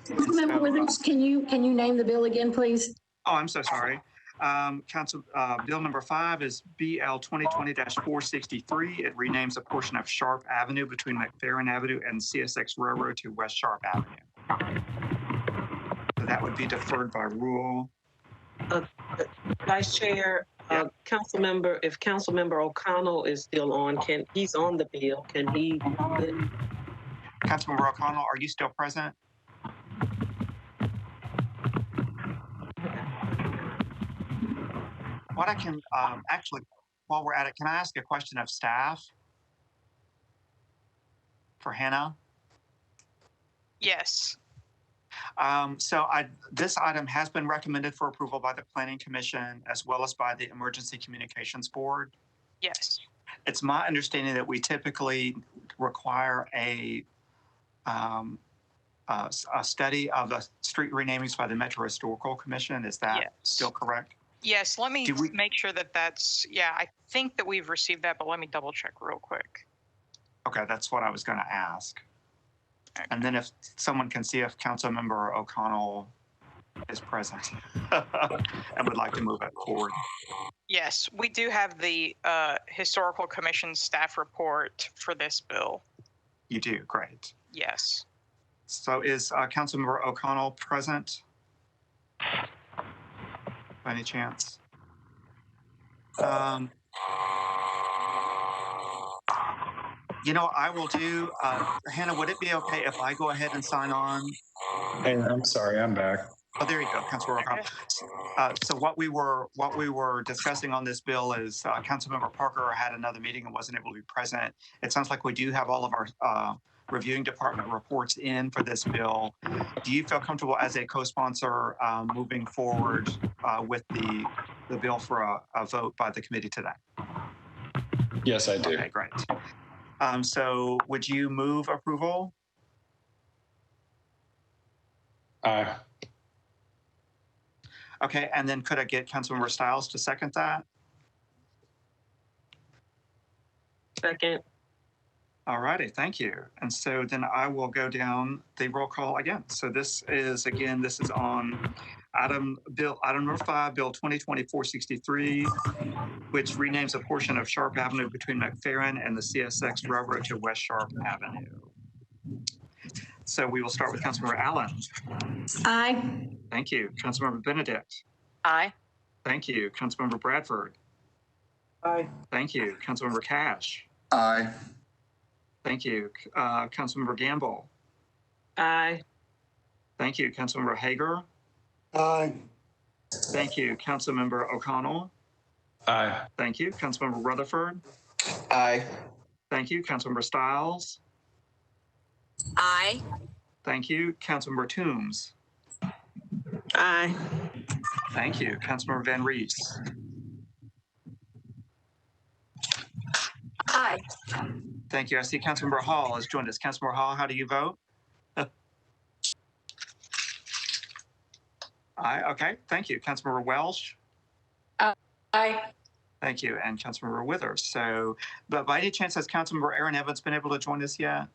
Councilmember Withers, can you name the bill again, please? Oh, I'm so sorry. Bill number 5 is BL 2020-463. It renames a portion of Sharp Avenue between McFerrin Avenue and CSX Railroad to West Sharp Avenue. So that would be deferred by rule. Vice Chair, Yeah. if Councilmember O'Connell is still on, he's on the bill, can he? Councilmember O'Connell, are you still present? What I can actually, while we're at it, can I ask a question of staff for Hannah? Yes. This item has been recommended for approval by the Planning Commission as well as by the Emergency Communications Board. Yes. It's my understanding that we typically require a a study of the street renamings by the Metro Historical Commission. Is that still correct? Yes, let me make sure that that's, I think that we've received that, but let me double check real quick. Okay, that's what I was going to ask. Okay. And then if someone can see if Councilmember O'Connell is present and would like to move it forward. Yes, we do have the Historical Commission staff report for this bill. You do, great. Yes. So is Councilmember O'Connell present? By any chance? You know, I will do, Hannah, would it be okay if I go ahead and sign on? Hey, I'm sorry, I'm back. Oh, there you go, Councilmember O'Connell. So what we were discussing on this bill is Councilmember Parker had another meeting and wasn't able to be present. It sounds like we do have all of our reviewing department reports in for this bill. Do you feel comfortable as a co-sponsor moving forward with the bill for a vote by the committee today? Yes, I do. Okay, great. So would you move approval? Aye. Okay, and then could I get Councilmember Styles to second that? Second. All righty, thank you. And so then I will go down the roll call again. So this is on item number 5, Bill 2020-463, which renames a portion of Sharp Avenue between McFerrin and the CSX Railroad to West Sharp Avenue. So we will start with Councilmember Allen. Aye. Thank you. Councilmember Benedict. Aye. Thank you. Councilmember Bradford. Aye. Thank you. Councilmember Cash. Aye. Thank you. Councilmember Gamble. Aye. Thank you. Councilmember Hager. Aye. Thank you. Councilmember O'Connell. Aye. Thank you. Councilmember Rutherford. Aye. Thank you. Councilmember Styles. Aye. Thank you. Councilmember Toombs. Aye. Thank you. Councilmember Van Rees. Aye. Thank you. I see Councilmember Hall has joined us. Councilmember Hall, how do you vote? Aye. Okay. Thank you. Councilmember Welsh. Aye. Thank you. And Councilmember Withers. So, but by any chance, has Councilmember Aaron Evans been able to join us yet?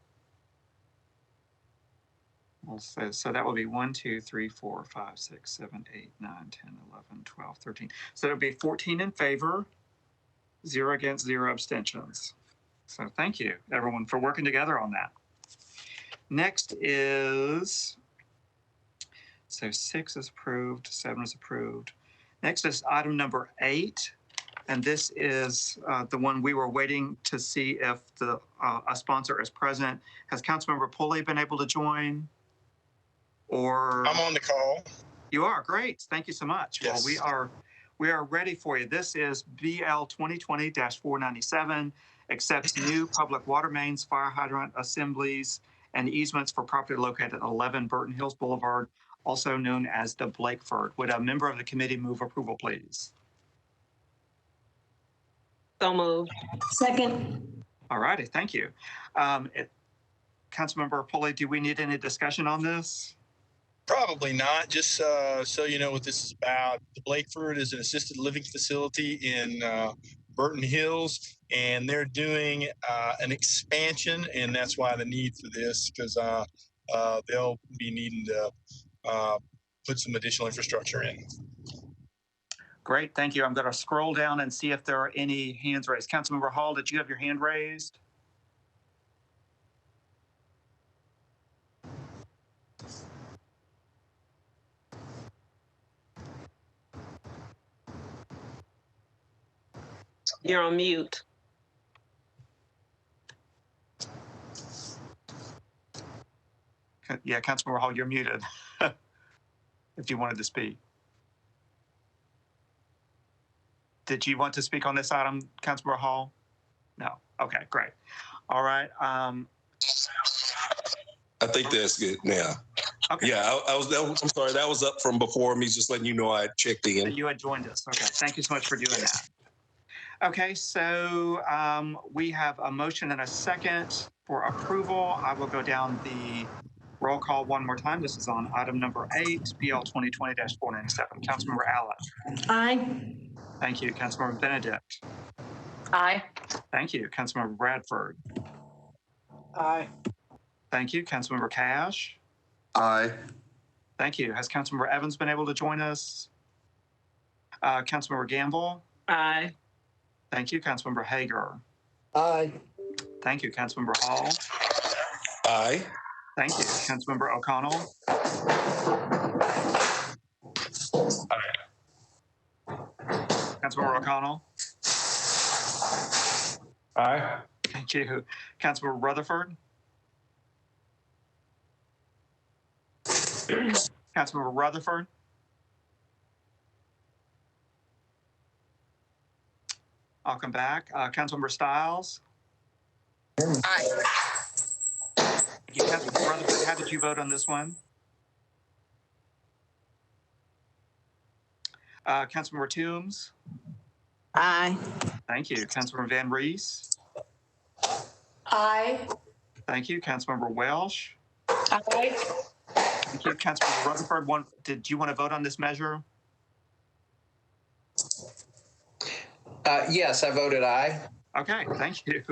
So that will be 1, 2, 3, 4, 5, 6, 7, 8, 9, 10, 11, 12, 13. So it'll be 14 in favor, 0 against, 0 abstentions. So thank you, everyone, for working together on that. Next is, so 6 is approved, 7 is approved. Next is item number 8. And this is the one we were waiting to see if a sponsor is present. Has Councilmember Pulley been able to join? Or I'm on the call. You are, great. Thank you so much. Yes. Well, we are ready for you. This is BL 2020-497, accepts new public water mains, fire hydrant assemblies, and easements for property located at 11 Burton Hills Boulevard, also known as the Blakeford. Would a member of the committee move approval, please? So moved. Second. All righty, thank you. Councilmember Pulley, do we need any discussion on this? Probably not. Just so you know what this is about. The Blakeford is an assisted living facility in Burton Hills, and they're doing an expansion, and that's why the need for this, because they'll be needing to put some additional infrastructure in. Great, thank you. I'm going to scroll down and see if there are any hands raised. Councilmember Hall, did you have your hand raised? You're on mute. Yeah, Councilmember Hall, you're muted if you wanted to speak. Did you want to speak on this item, Councilmember Hall? No. Okay, great. All right. I think that's good now. Okay. Yeah, I'm sorry, that was up from before me, just letting you know I checked in. You had joined us. Okay, thank you so much for doing that. Okay, so we have a motion and a second for approval. I will go down Roll call one more time. This is on item number 8, BL 2020-497. Councilmember Allen. Aye. Thank you. Councilmember Benedict. Aye. Thank you. Councilmember Bradford. Aye. Thank you. Councilmember Cash. Aye. Thank you. Has Councilmember Evans been able to join us? Councilmember Gamble. Aye. Thank you. Councilmember Hager. Aye. Thank you. Councilmember Hall. Aye. Thank you. Councilmember O'Connell. Councilmember O'Connell. Aye. Thank you. Councilmember Rutherford. Councilmember Rutherford. I'll come back. Councilmember Styles. Aye. Thank you. Councilmember Rutherford, how did you vote on this one? Councilmember Toombs. Aye. Thank you. Councilmember Van Rees. Aye. Thank you. Councilmember Welsh. Aye. Thank you. Councilmember Rutherford, did you want to vote on this measure? Yes, I voted aye. Okay, thank you.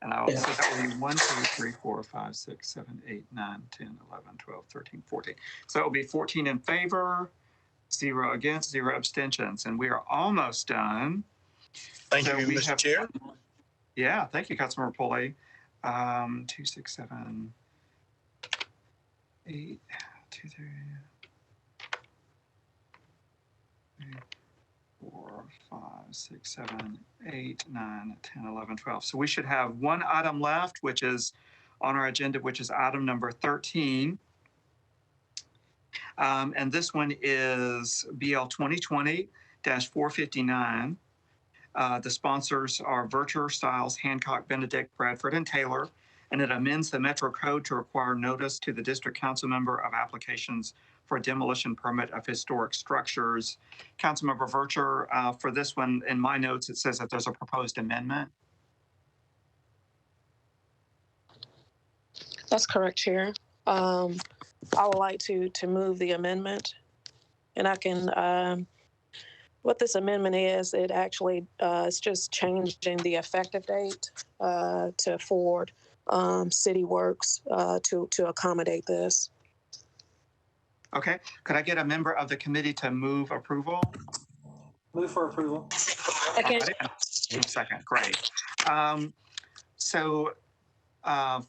And I'll so that will be 1, 2, 3, 4, 5, 6, 7, 8, 9, 10, 11, 12, 13, 14. So it will be 14 in favor, 0 against, 0 abstentions. And we are almost done. Thank So you, we Mr. have, Chair. Yeah, thank you, Councilmember Pulley. 2, 6, 7, 8, 2, 3, 4, 5, 6, 7, 8, 9, 10, 11, 12. So we should have one item left, which is on our agenda, which is item number 13. And this one is BL 2020-459. The sponsors are Vercher, Styles, Hancock, Benedict, Bradford, and Taylor. And it amends the Metro Code to require notice to the district council member of applications for demolition permit of historic structures. Councilmember Vercher, for this one, in my notes, it says that there's a proposed amendment. That's correct, Chair. I would like to move the amendment, and I can. What this amendment is, it actually it's just changing the effective date to Ford City Works to accommodate this. Okay, could I get a member of the committee to move approval? Move for approval. Second. Second, great. So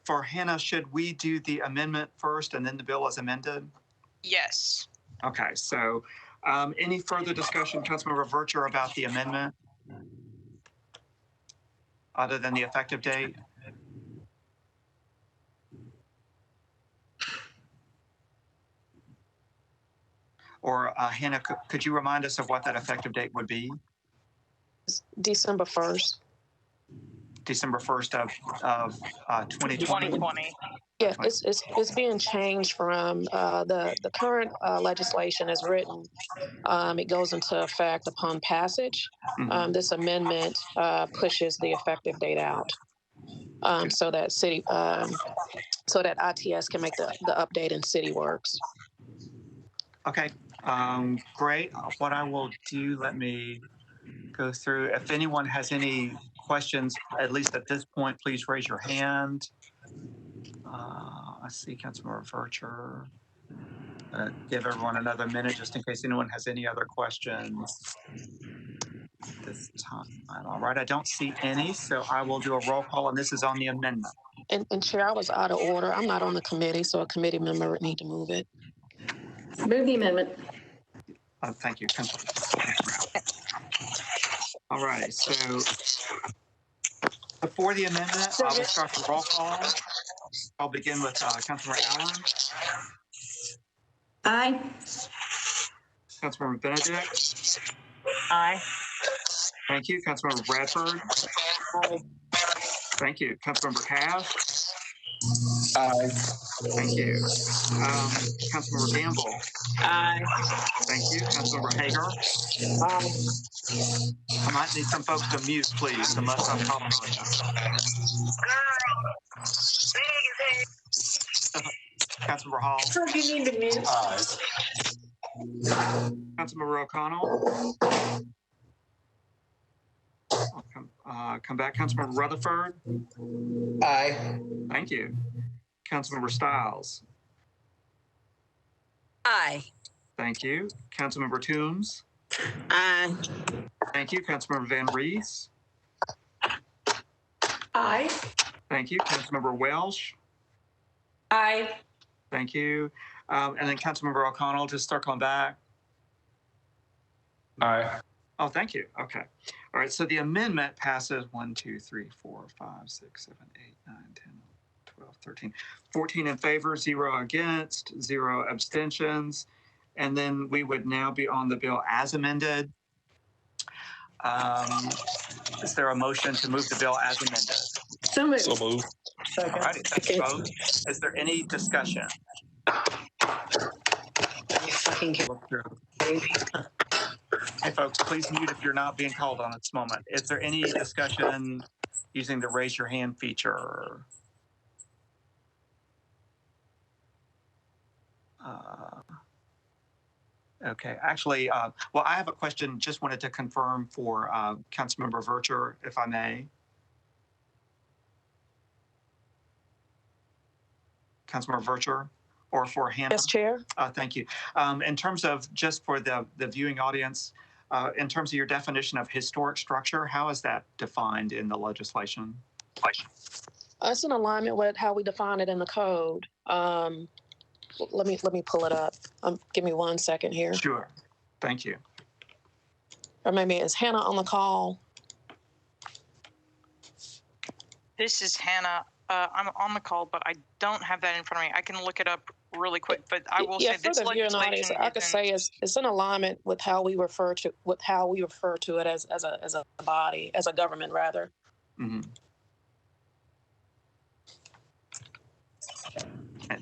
for Hannah, should we do the amendment first and then the bill as amended? Yes. Okay, so any further discussion, Councilmember Vercher, about the amendment other than the effective date? Or Hannah, could you remind us of what that effective date would be? December 1st. December 1st of 2020. Yeah, it's being changed from the current legislation as written. It goes into effect upon passage. Mm-hmm. This amendment pushes the effective date out so that so that ITS can make the update in City Works. Okay, great. What I will do, let me go through. If anyone has any questions, at least at this point, please raise your hand. I see Councilmember Vercher. Give everyone another minute just in case anyone has any other questions this time. All right, I don't see any, so I will do a roll call, and this is on the amendment. And Chair, I was out of order. I'm not on the committee, so a committee member would need to move it. Move the amendment. Thank you. All right, so before the amendment, I will start the roll call. I'll begin with Councilmember Allen. Aye. Councilmember Benedict. Aye. Thank you. Councilmember Bradford. Aye. Thank you. Councilmember Cash. Aye. Thank you. Councilmember Gamble. Aye. Thank you. Councilmember Hager. I might need some folks to mute, please, unless I'm calling on you. Councilmember Hall. So you need to mute. Aye. Councilmember O'Connell. I'll come back. Councilmember Rutherford. Aye. Thank you. Councilmember Styles. Aye. Thank you. Councilmember Toombs. Aye. Thank you. Councilmember Van Rees. Aye. Thank you. Councilmember Welsh. Aye. Thank you. And then Councilmember O'Connell, just circling back. Aye. Oh, thank you. Okay. All right. So the amendment passes 1, 2, 3, 4, 5, 6, 7, 8, 9, 10, 12, 13, 14 in favor, 0 against, 0 abstentions. And then we would now be on the bill as amended. Is there a motion to move the bill as amended? So moved. So moved. All righty. Thank you both. Is there any discussion? Hey, folks, please mute if you're not being called on at this moment. Is there any discussion using the raise your hand feature? Okay, actually, well, I have a question. Just wanted to confirm for Councilmember Vercher, if I may. Councilmember Vercher, or for Hannah? Yes, Chair. Thank you. In terms of just for the viewing audience, in terms of your definition of historic structure, how is that defined in the legislation? It's in alignment with how we define it in the code. Let me pull it up. Give me 1 second here. Sure. Thank you. Or maybe is Hannah on the call? This is Hannah. I'm on the call, but I don't have that in front of me. I can look it up really quick, but I will say for this the viewing audience, legislation I could say it's in alignment with how we refer to it as a body, as a government rather. Mm-hmm.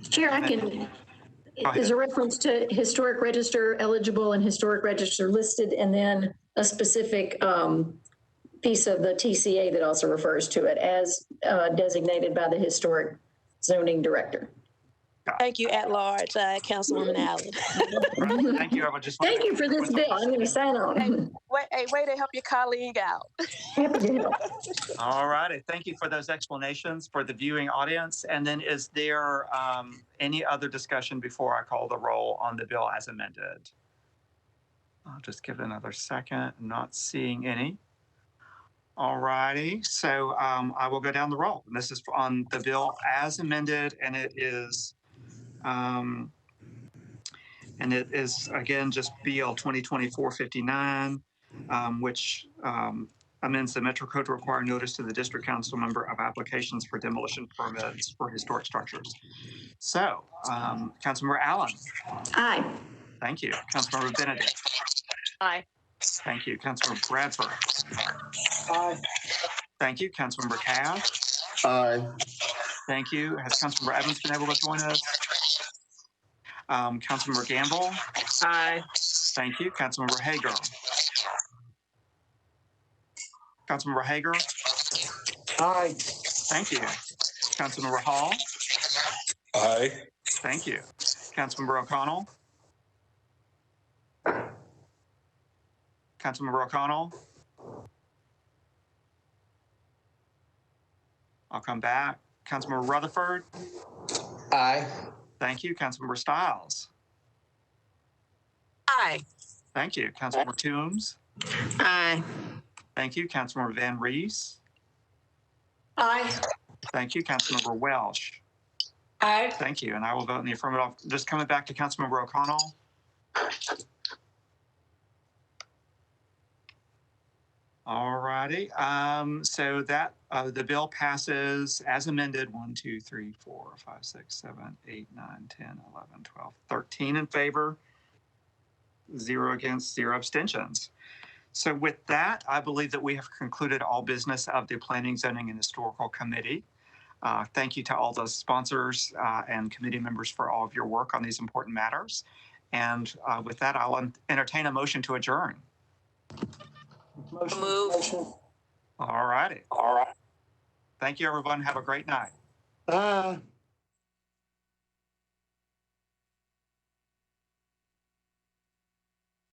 Chair, I can, there's a reference to historic register eligible and historic register listed, and then a specific piece of the TCA that also refers to it as designated by the historic zoning director. Thank you, at large, Councilwoman Allen. Thank you. Thank you for this bill. I'm going to sign on. Way to help your colleague out. Happy to help. All righty. Thank you for those explanations for the viewing audience. And then is there any other discussion before I call the roll on the bill as amended? I'll just give it another second. I'm not seeing any. All righty. So I will go down the roll. And this is on the bill as amended, and it is again just BL 2020-459, which amends the Metro Code to require notice to the district council member of applications for demolition permits for historic structures. So, Councilmember Allen. Aye. Thank you. Councilmember Benedict. Aye. Thank you. Councilmember Bradford. Aye. Thank you. Councilmember Cash. Aye. Thank you. Has Councilmember Evans been able to join us? Councilmember Gamble. Aye. Thank you. Councilmember Hager. Councilmember Hager. Aye. Thank you. Councilmember Hall. Aye. Thank you. Councilmember O'Connell. Councilmember O'Connell. I'll come back. Councilmember Rutherford. Aye. Thank you. Councilmember Styles. Aye. Thank you. Councilmember Toombs. Aye. Thank you. Councilmember Van Rees. Aye. Thank you. Councilmember Welsh. Aye. Thank you. And I will vote in the affirmative. Just coming back to Councilmember O'Connell. All righty. So that the bill passes as amended. 1, 2, 3, 4, 5, 6, 7, 8, 9, 10, 11, 12, 13 in favor, 0 against, 0 abstentions. So with that, I believe that we have concluded all business of the Planning, Zoning, and Historical Committee. Thank you to all the sponsors and committee members for all of your work on these important matters. And with that, I'll entertain a motion to adjourn. Motion. All righty. All right. Thank you, everyone. Have a great night. Bye.